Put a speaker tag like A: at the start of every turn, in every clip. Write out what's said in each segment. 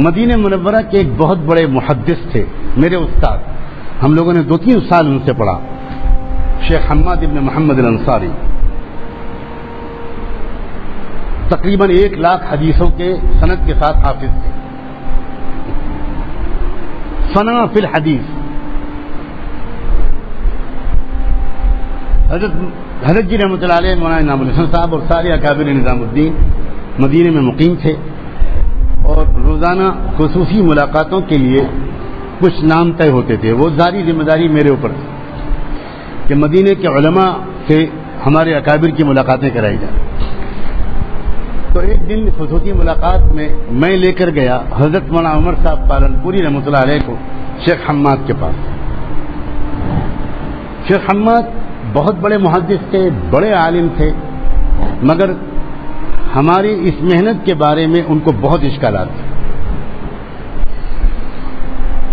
A: مدینہ منورہ کے ایک بہت بڑے محدث تھے میرے استاد، ہم لوگوں نے 2-3 سال ان سے پڑھا، شیخ حماد ابن محمد الانصاری، تقریباً 1 لاکھ حدیثوں کے سند کے ساتھ حافظ تھے، فنا فی الحدیث۔ حضرت جی رحمۃ اللہ علیہ، مولانا انعام الحسن صاحب اور سارے اکابر نظام الدین مدینے میں مقیم تھے، اور روزانہ خصوصی ملاقاتوں کے لیے کچھ نام طے ہوتے تھے۔ وہ ساری ذمہ داری میرے اوپر تھی کہ مدینے کے علماء سے ہمارے اکابر کی ملاقاتیں کرائی جائیں۔ تو ایک دن خصوصی ملاقات میں لے کر گیا حضرت مولانا عمر صاحب پالنپوری رحمۃ اللہ علیہ کو شیخ حماد کے پاس۔ شیخ حماد بہت بڑے محدث تھے، بڑے عالم تھے، مگر ہماری اس محنت کے بارے میں ان کو بہت اشکالات تھے۔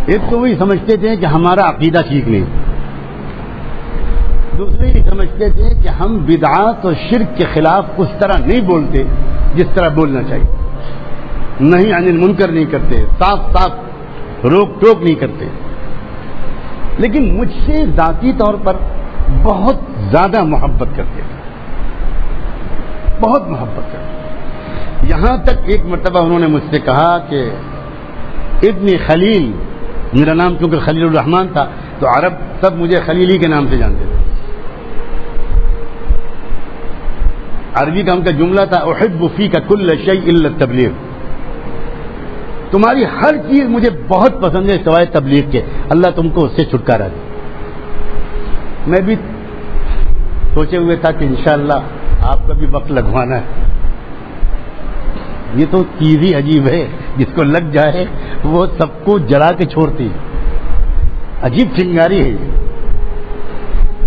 A: ایک تو وہی سمجھتے تھے کہ ہمارا عقیدہ ٹھیک نہیں، دوسرے یہ سمجھتے تھے کہ ہم بدعات اور شرک کے خلاف اس طرح نہیں بولتے جس طرح بولنا چاہیے، نہیں عن المنکر نہیں کرتے، صاف صاف روک ٹوک نہیں کرتے، لیکن مجھ سے ذاتی طور پر بہت زیادہ محبت کرتے تھے، بہت محبت کرتے۔ یہاں تک ایک مرتبہ انہوں نے مجھ سے کہا کہ ابن خلیل، میرا نام کیونکہ خلیل الرحمن تھا تو عرب سب مجھے خلیلی کے نام سے جانتے تھے۔ عربی کا ان کا جملہ تھا احب فیک کل شیء الا التبلیغ، تمہاری ہر چیز مجھے بہت پسند ہے سوائے تبلیغ کے، اللہ تم کو اس سے چھٹکارا دے۔ میں بھی سوچے ہوئے تھا کہ انشاءاللہ آپ کا بھی وقت لگوانا ہے، یہ تو چیز ہی عجیب ہے، جس کو لگ جائے وہ سب کو جلا کے چھوڑتی ہے، عجیب چنگاری ہے۔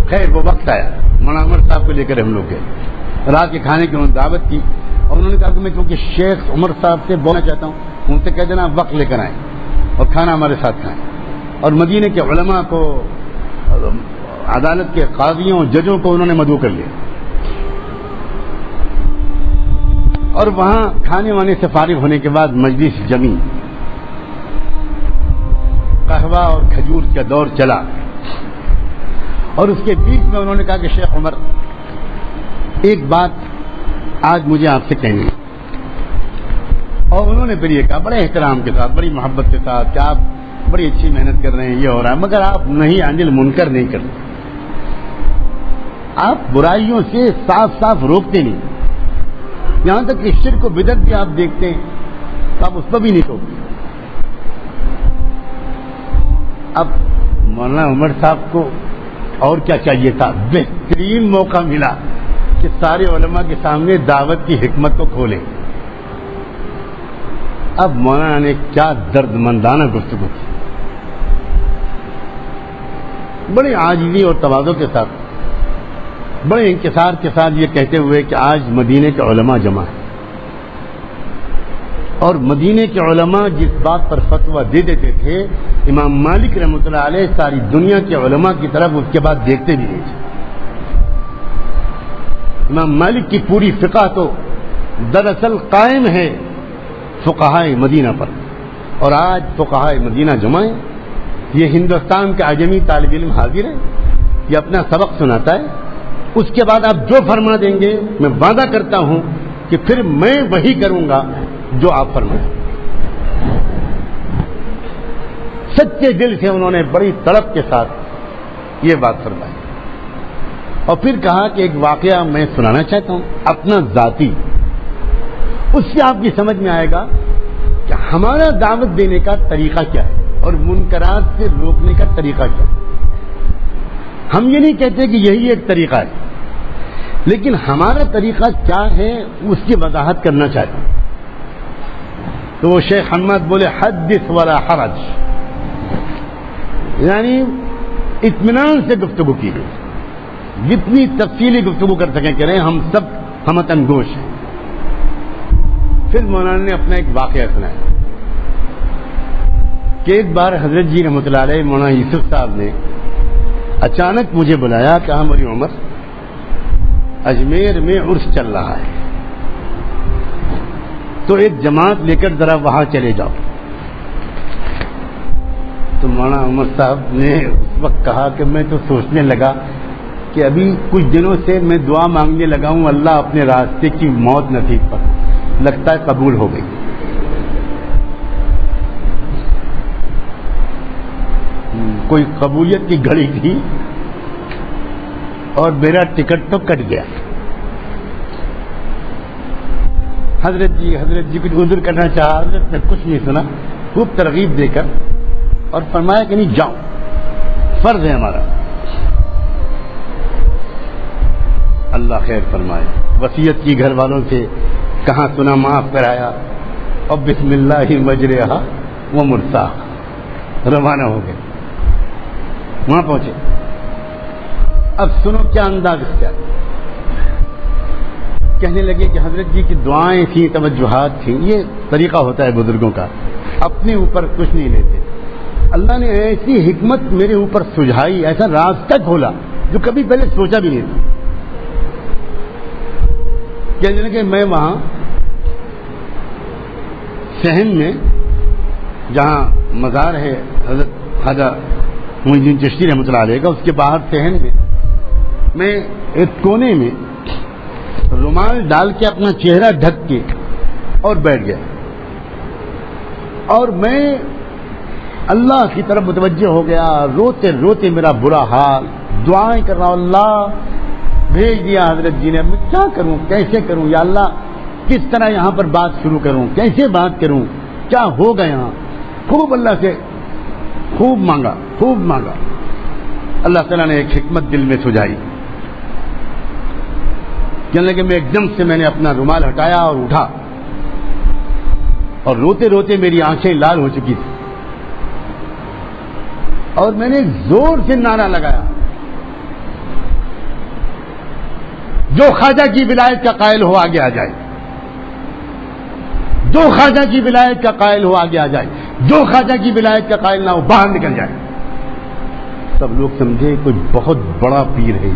A: خیر وہ وقت آیا، مولانا عمر صاحب کو لے کر ہم لوگ گئے، رات کے کھانے کی انہوں نے دعوت کی، اور انہوں نے کہا کہ میں چونکہ شیخ عمر صاحب سے بولنا چاہتا ہوں، ان سے کہہ دینا وقت لے کر آئیں اور کھانا ہمارے ساتھ کھائیں، اور مدینے کے علماء کو، عدالت کے قاضیوں ججوں کو انہوں نے مدعو کر لیا، اور وہاں کھانے وانے سے فارغ ہونے کے بعد مجلس جمی، قہوہ اور کھجور کا دور چلا، اور اس کے بیچ میں انہوں نے کہا کہ شیخ عمر ایک بات آج مجھے آپ سے کہنی ہے، اور انہوں نے پھر یہ کہا بڑے احترام کے ساتھ، بڑی محبت کے ساتھ کہ آپ بڑی اچھی محنت کر رہے ہیں، یہ ہو رہا ہے، مگر آپ نہیں عن المنکر نہیں کرتے، آپ برائیوں سے صاف صاف روکتے نہیں، یہاں تک کہ شرک و بدعت بھی آپ دیکھتے ہیں تو آپ اس پر بھی نہیں روکتے۔ اب مولانا عمر صاحب کو اور کیا چاہیے تھا، بہترین موقع ملا کہ سارے علماء کے سامنے دعوت کی حکمت کو کھولیں۔ اب مولانا نے کیا درد مندانہ گفتگو کی، بڑی عاجزی اور تواضع کے ساتھ، بڑے انکسار کے ساتھ یہ کہتے ہوئے کہ آج مدینے کے علماء جمع ہیں، اور مدینے کے علماء جس بات پر فتویٰ دے دیتے تھے، امام مالک رحمۃ اللہ علیہ ساری دنیا کے علماء کی طرف اس کے بعد دیکھتے بھی نہیں تھے۔ امام مالک کی پوری فقہ تو دراصل قائم ہے فقہائے مدینہ پر، اور آج فقہائے مدینہ جمع ہیں، یہ ہندوستان کا اعجمی طالب علم حاضر ہے، یہ اپنا سبق سناتا ہے، اس کے بعد آپ جو فرما دیں گے میں وعدہ کرتا ہوں کہ پھر میں وہی کروں گا جو آپ فرمائیں۔ سچے دل سے انہوں نے بڑی تڑپ کے ساتھ یہ بات فرمائی، اور پھر کہا کہ ایک واقعہ میں سنانا چاہتا ہوں اپنا ذاتی، اس سے آپ کی سمجھ میں آئے گا کہ ہمارا دعوت دینے کا طریقہ کیا ہے اور منکرات سے روکنے کا طریقہ کیا ہے۔ ہم یہ نہیں کہتے کہ یہی ایک طریقہ ہے، لیکن ہمارا طریقہ کیا ہے اس کی وضاحت کرنا چاہتے ہیں۔ تو وہ شیخ حماد بولے حدث ولا حرج، یعنی اطمینان سے گفتگو کی گئی، جتنی تفصیلی گفتگو کر سکیں کریں، ہم سب ہمتن گوش ہیں۔ پھر مولانا نے اپنا ایک واقعہ سنایا کہ ایک بار حضرت جی رحمۃ اللہ علیہ مولانا یوسف صاحب نے اچانک مجھے بلایا، کہا میری عمر اجمیر میں عرس چل رہا ہے، تو ایک جماعت لے کر ذرا وہاں چلے جاؤ۔ تو مولانا عمر صاحب نے اس وقت کہا کہ میں تو سوچنے لگا کہ ابھی کچھ دنوں سے میں دعا مانگنے لگا ہوں اللہ اپنے راستے کی موت نصیب پر، لگتا ہے قبول ہو گئی۔ کوئی قبولیت کی گھڑی تھی اور میرا ٹکٹ تو کٹ گیا۔ حضرت جی کچھ عذر کرنا چاہا، حضرت نے کچھ نہیں سنا، خوب ترغیب دے کر اور فرمایا کہ نہیں جاؤ، فرض ہے ہمارا۔ اللہ خیر فرمائے، وصیت کی گھر والوں سے، کہاں سنا معاف کرایا، اور بسم اللہ مجرہا و مرساہا، روانہ ہو گئے۔ وہاں پہنچے، اب سنو کیا انداز کیا، کہنے لگے کہ حضرت جی کی دعائیں تھیں، توجہات تھیں، یہ طریقہ ہوتا ہے بزرگوں کا، اپنے اوپر کچھ نہیں لیتے۔ اللہ نے ایسی حکمت میرے اوپر سجھائی، ایسا راستہ کھولا جو کبھی پہلے سوچا بھی نہیں تھا۔ کہنے لگے میں وہاں صحن میں جہاں مزار ہے حضرت خواجہ معین الدین چشتی رحمۃ اللہ علیہ کا، اس کے باہر صحن میں ایک کونے میں رومال ڈال کے اپنا چہرہ ڈھک کے اور بیٹھ گیا، اور میں اللہ کی طرف متوجہ ہو گیا، روتے روتے میرا برا حال، دعائیں کر رہا ہوں، اللہ بھیج دیا حضرت جی نے، میں کیا کروں، کیسے کروں یا اللہ، کس طرح یہاں پر بات شروع کروں، کیسے بات کروں، کیا ہوگا یہاں۔ خوب اللہ سے خوب مانگا، اللہ تعالیٰ نے ایک حکمت دل میں سجھائی۔ کہنے لگے میں ایک دم سے میں نے اپنا رومال ہٹایا اور اٹھا، اور روتے روتے میری آنکھیں لال ہو چکی تھی، اور میں نے زور سے نعرہ لگایا، جو خواجہ کی ولایت کا قائل ہو آگے آ جائے، جو خواجہ کی ولایت کا قائل ہو آگے آ جائے، جو خواجہ کی ولایت کا قائل نہ ہو باہر نکل جائے۔ سب لوگ سمجھے کوئی بہت بڑا پیر ہے،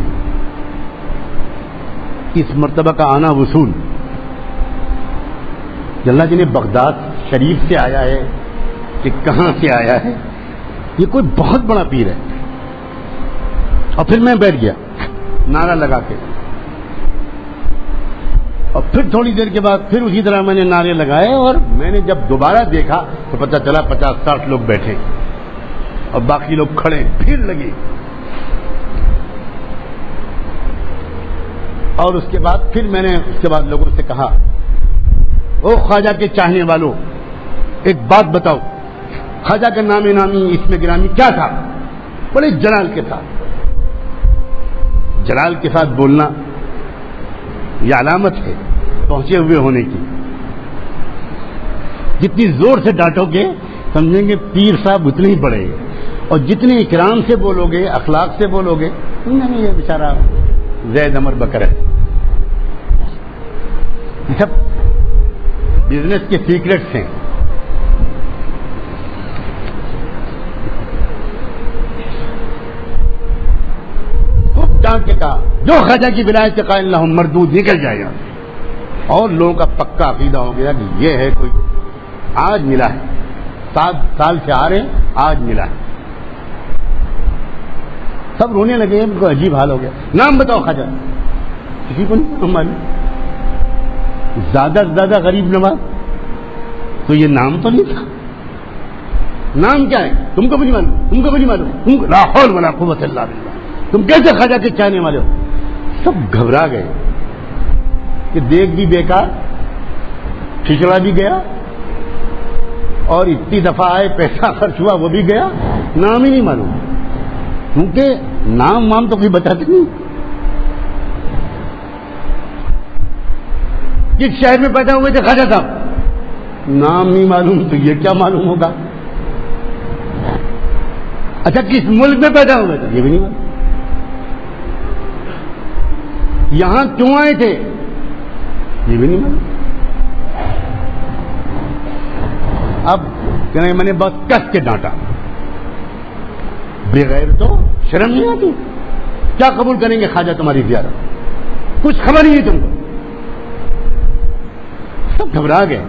A: اس مرتبہ کا آنا وصول، اللہ جی نے بغداد شریف سے آیا ہے کہ کہاں سے آیا ہے، یہ کوئی بہت بڑا پیر ہے۔ اور پھر میں بیٹھ گیا نعرہ لگا کے، اور پھر تھوڑی دیر کے بعد پھر اسی طرح میں نے نعرے لگائے، اور میں نے جب دوبارہ دیکھا تو پتہ چلا 50-60 لوگ بیٹھے اور باقی لوگ کھڑے، پھر لگے۔ اور اس کے بعد پھر میں نے اس کے بعد لوگوں سے کہا، او خواجہ کے چاہنے والوں، ایک بات بتاؤ، خواجہ کا نام نامی اس میں گرامی کیا تھا؟ بڑے جلال کے ساتھ، جلال کے ساتھ بولنا یہ علامت ہے پہنچے ہوئے ہونے کی۔ جتنی زور سے ڈانٹو گے سمجھیں گے پیر صاحب اتنے ہی بڑے گے، اور جتنے اکرام سے بولو گے، اخلاق سے بولو گے، نہیں یہ بیچارہ زید عمر بکر ہے۔ یہ سب بزنس کے سیکرٹس ہیں۔ خوب ڈانٹ کے کہا، جو خواجہ کی ولایت کے قائل نہ ہو مردود نکل جائے گا۔ اور لوگوں کا پکا عقیدہ ہو گیا کہ یہ ہے کوئی، آج ملا ہے، 7 سال سے آ رہے ہیں، آج ملا ہے۔ سب رونے لگے، ان کو عجیب حال ہو گیا۔ نام بتاؤ خواجہ، کسی کو نہیں معلوم، زیادہ سے زیادہ غریب نواز، تو یہ نام تو نہیں تھا۔ نام کیا ہے تم کو بھی نہیں معلوم، تم کو بھی نہیں معلوم، تم کو لا حول ولا قوت الا باللہ، تم کیسے خواجہ کے چاہنے والے ہو؟ سب گھبرا گئے کہ دیکھ بھی بیکار، کھچڑا بھی گیا، اور اتنی دفعہ آئے پیسہ خرچ ہوا وہ بھی گیا، نام ہی نہیں معلوم، کیونکہ نام وام تو کوئی بتاتے نہیں۔ کس شہر میں پیدا ہوئے تھے خواجہ صاحب؟ نام نہیں معلوم، تو یہ کیا معلوم ہوگا؟ اچھا کس ملک میں پیدا ہوئے تھے؟ یہ بھی نہیں معلوم۔ یہاں کیوں آئے تھے؟ یہ بھی نہیں معلوم۔ اب کہنے میں نے بس کس کے ڈانٹا، بغیر تو شرم نہیں آتی، کیا قبول کریں گے خواجہ تمہاری زیارت؟ کچھ خبر نہیں ہے تم کو۔ سب گھبرا گئے۔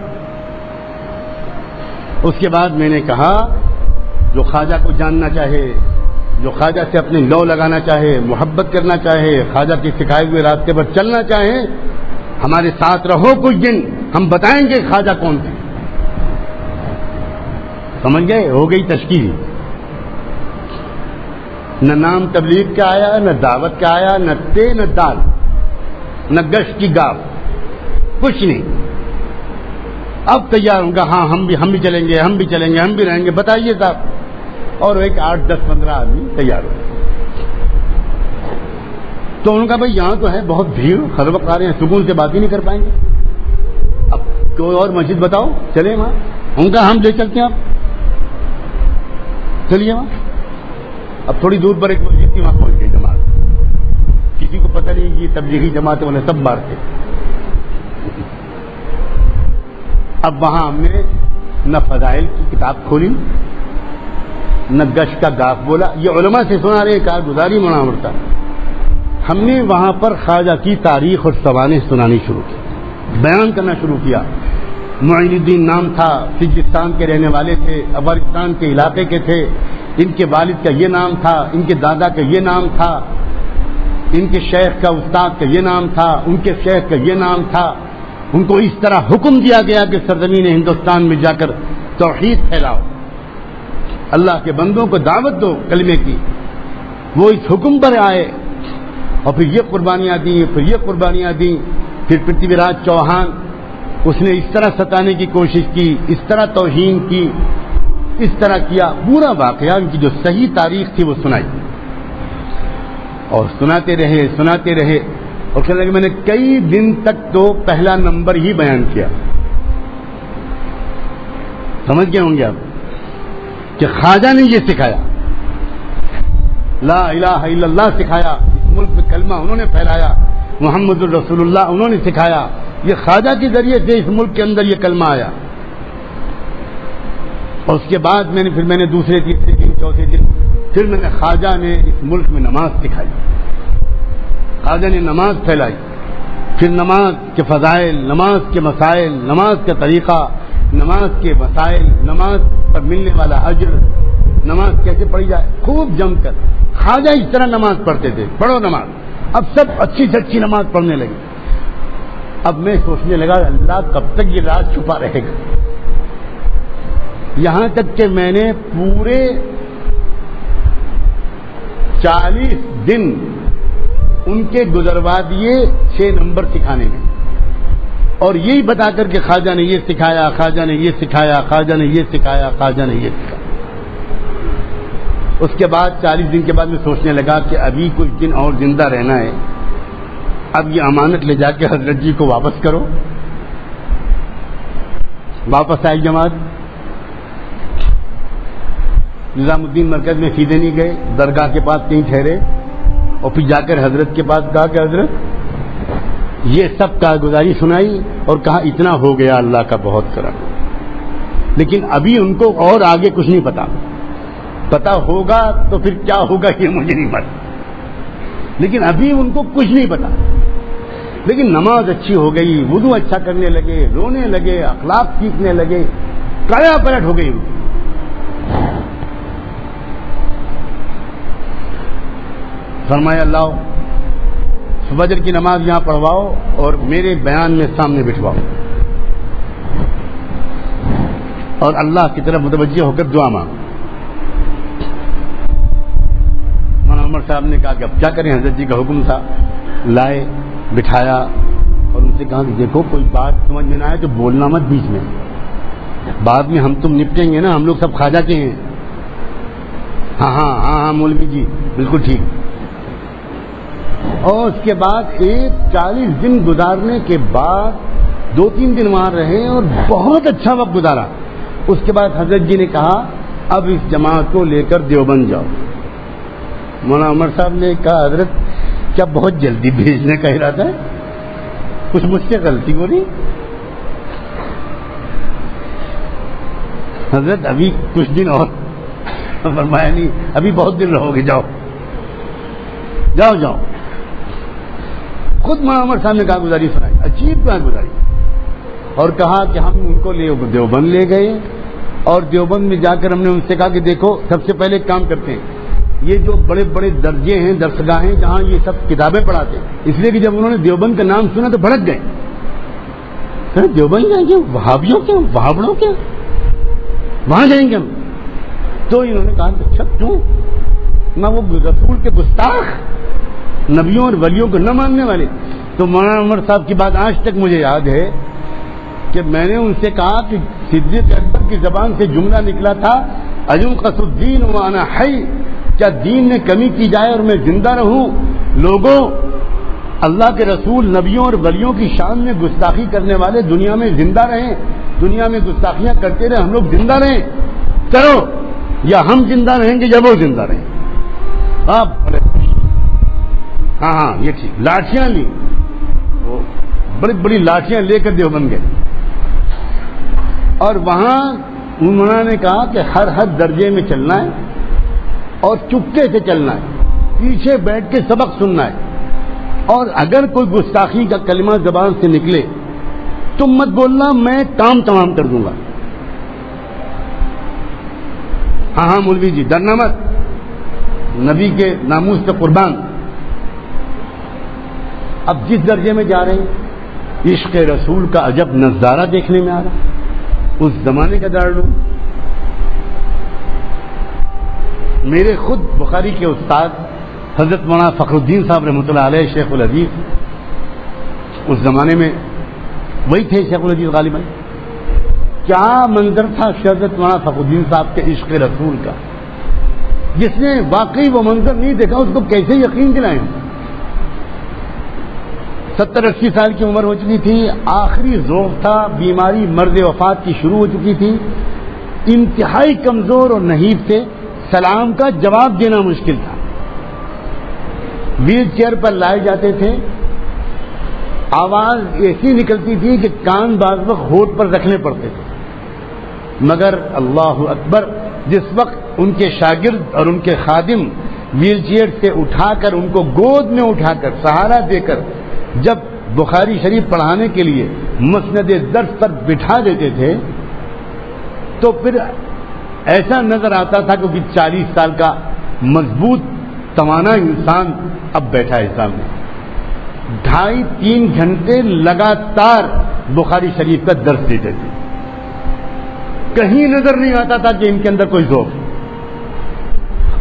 A: اس کے بعد میں نے کہا جو خواجہ کو جاننا چاہے، جو خواجہ سے اپنے لو لگانا چاہے، محبت کرنا چاہے، خواجہ کے سکھائے ہوئے راستے پر چلنا چاہے، ہمارے ساتھ رہو کچھ دن، ہم بتائیں گے خواجہ کون تھے۔ سمجھ گئے؟ ہو گئی تشکیل۔ نہ نام تبلیغ کا آیا، نہ دعوت کا آیا، نہ تے نہ دال، نہ گشت کی گاف، کچھ نہیں۔ اب تیار ہوں گا، ہاں ہم بھی چلیں گے، ہم بھی چلیں گے، ہم بھی رہیں گے، بتائیے صاحب۔ اور ایک 8 10 15 آدمی تیار ہو۔ تو انہوں نے کہا بھائی یہاں تو ہے بہت بھیڑ، ہر وقت آ رہے ہیں، سکون سے بات ہی نہیں کر پائیں گے، اب کوئی اور مسجد بتاؤ چلے وہاں۔ ان کا ہم لے چلتے ہیں، آپ چلیے وہاں۔ اب تھوڑی دور پر ایک مسجد تھی، وہاں پہنچ گئی جماعت، کسی کو پتہ نہیں یہ تبلیغی جماعت والے سب باہر تھے۔ اب وہاں ہم نے نہ فضائل کی کتاب کھولی، نہ گشت کا گاف بولا، یہ علماء سے سنا رہے کارگزاری مناور تھا۔ ہم نے وہاں پر خواجہ کی تاریخ اور سوانح سنانی شروع کی، بیان کرنا شروع کیا۔ معین الدین نام تھا، سجستان کے رہنے والے تھے، افغانستان کے علاقے کے تھے، ان کے والد کا یہ نام تھا، ان کے دادا کا یہ نام تھا، ان کے شیخ کا استاد کا یہ نام تھا، ان کے شیخ کا یہ نام تھا۔ ان کو اس طرح حکم دیا گیا کہ سرزمین ہندوستان میں جا کر توحید پھیلاؤ، اللہ کے بندوں کو دعوت دو کلمے کی۔ وہ اس حکم پر آئے اور پھر یہ قربانیاں دیں، پھر یہ قربانیاں دیں۔ پھر پرتھوی راج چوہان، اس نے اس طرح ستانے کی کوشش کی، اس طرح توہین کی، اس طرح کیا۔ پورا واقعہ ان کی جو صحیح تاریخ تھی وہ سنائی، اور سناتے رہے اور کہنے لگے میں نے کئی دن تک تو پہلا نمبر ہی بیان کیا۔ سمجھ گئے ہوں گے آپ کہ خواجہ نے یہ سکھایا، لا الہ الا اللہ سکھایا، اس ملک میں کلمہ انہوں نے پھیلایا، محمد الرسول اللہ انہوں نے سکھایا، یہ خواجہ کے ذریعے سے اس ملک کے اندر یہ کلمہ آیا۔ اور اس کے بعد میں نے دوسرے تیسرے دن چوتھے دن پھر میں نے خواجہ نے اس ملک میں نماز سکھائی، خواجہ نے نماز پھیلائی، پھر نماز کے فضائل، نماز کے مسائل، نماز کا طریقہ، نماز کے مسائل، نماز پر ملنے والا اجر، نماز کیسے پڑھی جائے، خوب جم کر خواجہ اس طرح نماز پڑھتے تھے، پڑھو نماز۔ اب سب اچھی سے اچھی نماز پڑھنے لگے۔ اب میں سوچنے لگا اللہ کب تک یہ راز چھپا رہے گا، یہاں تک کہ میں نے پورے 40 دن ان کے گزروا دیے 6 نمبر سکھانے میں، اور یہی بتا کر کہ خواجہ نے یہ سکھایا، خواجہ نے یہ سکھایا، خواجہ نے یہ سکھایا، خواجہ نے یہ سکھایا۔ اس کے بعد 40 دن کے بعد میں سوچنے لگا کہ ابھی کچھ دن اور زندہ رہنا ہے، اب یہ امانت لے جا کے حضرت جی کو واپس کرو۔ واپس آئی جماعت، نظام الدین مرکز میں سیدھے نہیں گئے، درگاہ کے پاس کہیں ٹھہرے اور پھر جا کر حضرت کے پاس کہا کہ حضرت یہ سب کارگزاری سنائی اور کہا اتنا ہو گیا، اللہ کا بہت کرم، لیکن ابھی ان کو اور آگے کچھ نہیں پتا ہوگا تو پھر کیا ہوگا یہ مجھے نہیں پتا، لیکن ابھی ان کو کچھ نہیں پتا۔ لیکن نماز اچھی ہو گئی، وضو اچھا کرنے لگے، رونے لگے، اخلاق سیکھنے لگے، کایا پلٹ ہو گئی۔ فرمایا لاؤ فجر کی نماز یہاں پڑھواؤ اور میرے بیان میں سامنے بٹھواؤ، اور اللہ کی طرف متوجہ ہو کر دعا مانگو۔ مولانا عمر صاحب نے کہا کہ اب کیا کریں، حضرت جی کا حکم تھا، لائے، بٹھایا اور ان سے کہا کہ دیکھو کوئی بات سمجھ میں نہ آئے تو بولنا مت بیچ میں، بعد میں ہم تم نپٹیں گے نا، ہم لوگ سب خواجہ کے ہیں۔ ہاں مولوی جی بالکل ٹھیک۔ اور اس کے بعد 40 دن گزارنے کے بعد 2-3 دن وہاں رہے اور بہت اچھا وقت گزارا۔ اس کے بعد حضرت جی نے کہا اب اس جماعت کو لے کر دیوبند جاؤ۔ مولانا عمر صاحب نے کہا حضرت کیا بہت جلدی بھیجنے کا ارادہ ہے، کچھ مجھ سے غلطی ہو رہی؟ حضرت ابھی کچھ دن اور، فرمایا نہیں ابھی بہت دن رہو گے، جاؤ۔ خود مولانا عمر صاحب نے کارگزاری سنائی، عجیب کارگزاری، اور کہا کہ ہم ان کو لے دیوبند لے گئے، اور دیوبند میں جا کر ہم نے ان سے کہا کہ دیکھو سب سے پہلے ایک کام کرتے ہیں، یہ جو بڑے بڑے درجے ہیں درسگاہیں جہاں یہ سب کتابیں پڑھاتے ہیں، اس لیے کہ جب انہوں نے دیوبند کا نام سنا تو بھڑک گئے، دیوبند جائیں گے وہابیوں کے وہابڑوں کے وہاں جائیں گے ہم؟ تو انہوں نے کہا اچھا کیوں؟ نہ وہ رسول کے گستاخ، نبیوں اور ولیوں کو نہ ماننے والے۔ تو مولانا عمر صاحب کی بات آج تک مجھے یاد ہے کہ میں نے ان سے کہا کہ صدیق اکبر کی زبان سے جملہ نکلا تھا اَيُنْقَصُ الدِّينُ وَأَنَا حَيٌّ، کیا دین میں کمی کی جائے اور میں زندہ رہوں؟ لوگوں، اللہ کے رسول نبیوں اور ولیوں کی شان میں گستاخی کرنے والے دنیا میں زندہ رہیں، دنیا میں گستاخیاں کرتے رہے، ہم لوگ زندہ رہیں، کرو، یا ہم زندہ رہیں گے یا وہ زندہ رہیں۔ آپ بڑے ہاں یہ ٹھیک، لاٹھیاں لی، وہ بڑی بڑی لاٹھیاں لے کر دیوبند گئے، اور وہاں انہوں نے کہا کہ ہر درجے میں چلنا ہے اور چپکے سے چلنا ہے، پیچھے بیٹھ کے سبق سننا ہے، اور اگر کوئی گستاخی کا کلمہ زبان سے نکلے تم مت بولنا، میں کام تمام کر دوں گا۔ ہاں مولوی جی ڈرنا مت، نبی کے ناموس سے قربان۔ اب جس درجے میں جا رہے ہیں، عشق رسول کا عجب نظارہ دیکھنے میں آ رہا، اس زمانے کا دارالعلوم۔ میرے خود بخاری کے استاد حضرت مولانا فخر الدین صاحب رحمۃ اللہ علیہ، شیخ الحدیث، اس زمانے میں وہی تھے شیخ الحدیث غالباً۔ کیا منظر تھا حضرت مولانا فخر الدین صاحب کے عشق رسول کا، جس نے واقعی وہ منظر نہیں دیکھا اس کو کیسے یقین دلائیں؟ 70-80 سال کی عمر ہو چکی تھی، آخری ذوق تھا، بیماری مرض وفات کی شروع ہو چکی تھی، انتہائی کمزور اور نحیف تھے، سلام کا جواب دینا مشکل تھا، ویل چیئر پر لائے جاتے تھے، آواز ایسی نکلتی تھی کہ کان بعض وقت ہونٹ پر رکھنے پڑتے تھے، مگر اللہ اکبر، جس وقت ان کے شاگرد اور ان کے خادم ویل چیئر سے اٹھا کر ان کو گود میں اٹھا کر سہارا دے کر جب بخاری شریف پڑھانے کے لیے مسند درس پر بٹھا دیتے تھے تو پھر ایسا نظر آتا تھا کہ 40 سال کا مضبوط توانا انسان اب بیٹھا ہے سامنے، 2.5-3 گھنٹے لگاتار بخاری شریف کا درس دیتے تھے، کہیں نظر نہیں آتا تھا کہ ان کے اندر کوئی ذوق،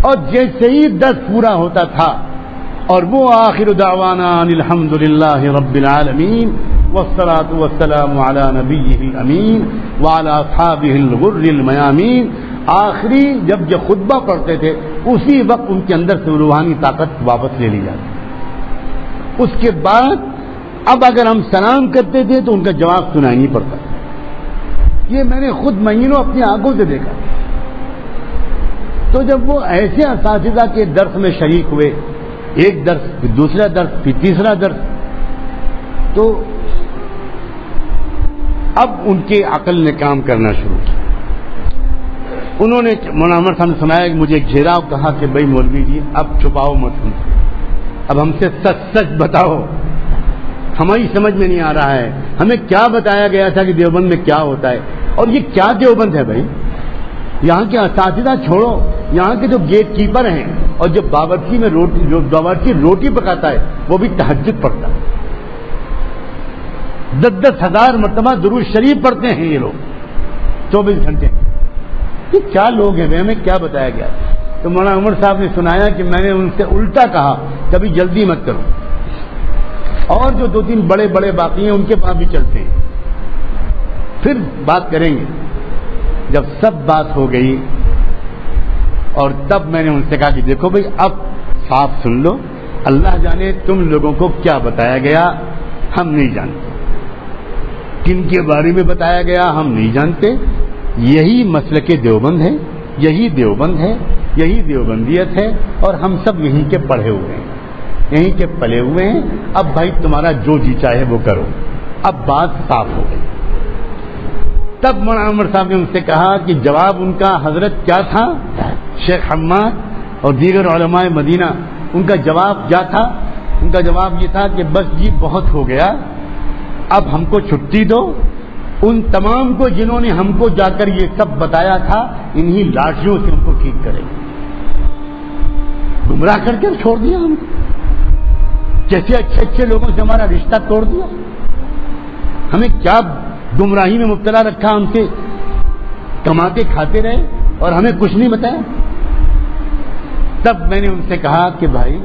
A: اور جیسے ہی درس پورا ہوتا تھا اور وہ آخر دعوانا ان الحمد للہ رب العالمین والصلاۃ والسلام علی نبیہ الامین وعلی اصحابہ الغر المیامین، آخری جب یہ خطبہ پڑھتے تھے اسی وقت ان کے اندر سے روحانی طاقت واپس لے لی جاتی۔ اس کے بعد اب اگر ہم سلام کرتے تھے تو ان کا جواب سنائی نہیں پڑتا، یہ میں نے خود مہینوں اپنی آنکھوں سے دیکھا۔ تو جب وہ ایسے اساتذہ کے درس میں شریک ہوئے، ایک درس پھر دوسرا درس پھر تیسرا درس، تو اب ان کے عقل نے کام کرنا شروع کیا۔ انہوں نے مولانا عمر صاحب نے سنایا کہ مجھے گھیرا اور کہا کہ بھائی مولوی جی اب چھپاؤ مت، اب ہم سے سچ سچ بتاؤ، ہماری سمجھ میں نہیں آ رہا ہے، ہمیں کیا بتایا گیا تھا کہ دیوبند میں کیا ہوتا ہے، اور یہ کیا دیوبند ہے بھائی؟ یہاں کے اساتذہ چھوڑو، یہاں کے جو گیٹ کیپر ہیں اور جو باورچی روٹی پکاتا ہے وہ بھی تہجد پڑھتا ہے، 10,000 ہزار مرتبہ درود شریف پڑھتے ہیں یہ لوگ 24 گھنٹے۔ یہ کیا لوگ ہیں بھائی، ہمیں کیا بتایا گیا؟ تو مولانا عمر صاحب نے سنایا کہ میں نے ان سے الٹا کہا کبھی جلدی مت کرو، اور جو 2-3 بڑے بڑے باقی ہیں ان کے پاس بھی چلتے ہیں، پھر بات کریں گے۔ جب سب بات ہو گئی اور تب میں نے ان سے کہا کہ دیکھو بھائی اب صاف سن لو، اللہ جانے تم لوگوں کو کیا بتایا گیا، ہم نہیں جانتے، کن کے بارے میں بتایا گیا ہم نہیں جانتے، یہی مسلک دیوبند ہے، یہی دیوبند ہے، یہی دیوبندیت ہے، اور ہم سب یہیں کے پڑھے ہوئے ہیں، یہیں کے پلے ہوئے ہیں، اب بھائی تمہارا جو جی چاہے وہ کرو۔ اب بات صاف ہو گئی۔ تب مولانا عمر صاحب نے ان سے کہا کہ جواب ان کا حضرت کیا تھا، شیخ حماد اور دیگر علماء مدینہ، ان کا جواب کیا تھا؟ ان کا جواب یہ تھا کہ بس جی بہت ہو گیا، اب ہم کو چھٹی دو، ان تمام کو جنہوں نے ہم کو جا کر یہ سب بتایا تھا، انہی لاٹھیوں سے ہم کو ٹھیک کرے گا. گمراہ کر کے چھوڑ دیا ہم کو، جیسے اچھے اچھے لوگوں سے ہمارا رشتہ توڑ دیا. ہمیں کیا گمراہی میں مبتلا رکھا، ہم سے کماتے کھاتے رہے اور ہمیں کچھ نہیں بتایا. تب میں نے ان سے کہا کہ بھائی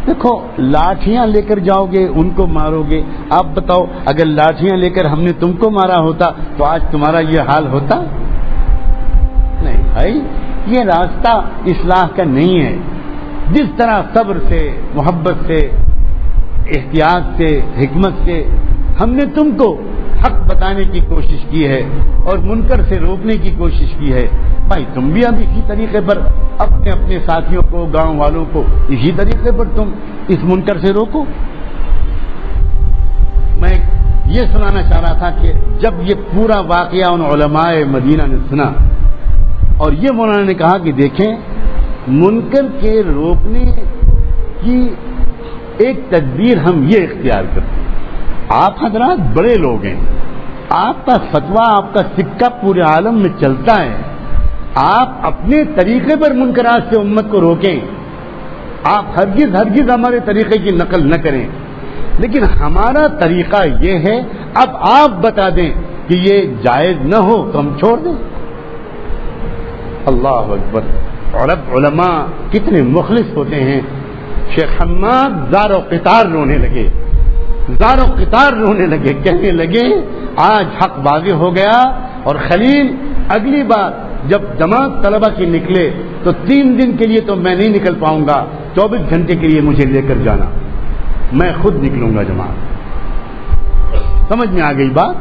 A: دیکھو، لاٹھیاں لے کر جاؤ گے، ان کو مارو گے. آپ بتاؤ، اگر لاٹھیاں لے کر ہم نے تم کو مارا ہوتا تو آج تمہارا یہ حال ہوتا؟ نہیں بھائی، یہ راستہ اصلاح کا نہیں ہے. جس طرح صبر سے، محبت سے، احتیاط سے، حکمت سے ہم نے تم کو حق بتانے کی کوشش کی ہے اور منکر سے روکنے کی کوشش کی ہے، بھائی تم بھی اب اسی طریقے پر اپنے اپنے ساتھیوں کو، گاؤں والوں کو اسی طریقے پر تم اس منکر سے روکو. میں یہ سنانا چاہ رہا تھا کہ جب یہ پورا واقعہ ان علماء مدینہ نے سنا اور یہ مولانا نے کہا کہ دیکھیں، منکر کے روکنے کی ایک تدبیر ہم یہ اختیار کرتے ہیں. آپ حضرات بڑے لوگ ہیں، آپ کا فتویٰ، آپ کا سکہ پورے عالم میں چلتا ہے. آپ اپنے طریقے پر منکرات سے امت کو روکیں. آپ ہرگز ہمارے طریقے کی نقل نہ کریں، لیکن ہمارا طریقہ یہ ہے، اب آپ بتا دیں کہ یہ جائز نہ ہو تو ہم چھوڑ دیں. اللہ اکبر. اور اب علماء کتنے مخلص ہوتے ہیں. شیخ حماد زار و قطار رونے لگے، کہنے لگے آج حق واضح ہو گیا. اور خلیل اگلی بار جب جماعت طلبہ کی نکلے تو 3 دن کے لیے تو میں نہیں نکل پاؤں گا، 24 گھنٹے کے لیے مجھے لے کر جانا، میں خود نکلوں گا جماعت. سمجھ میں آ گئی بات؟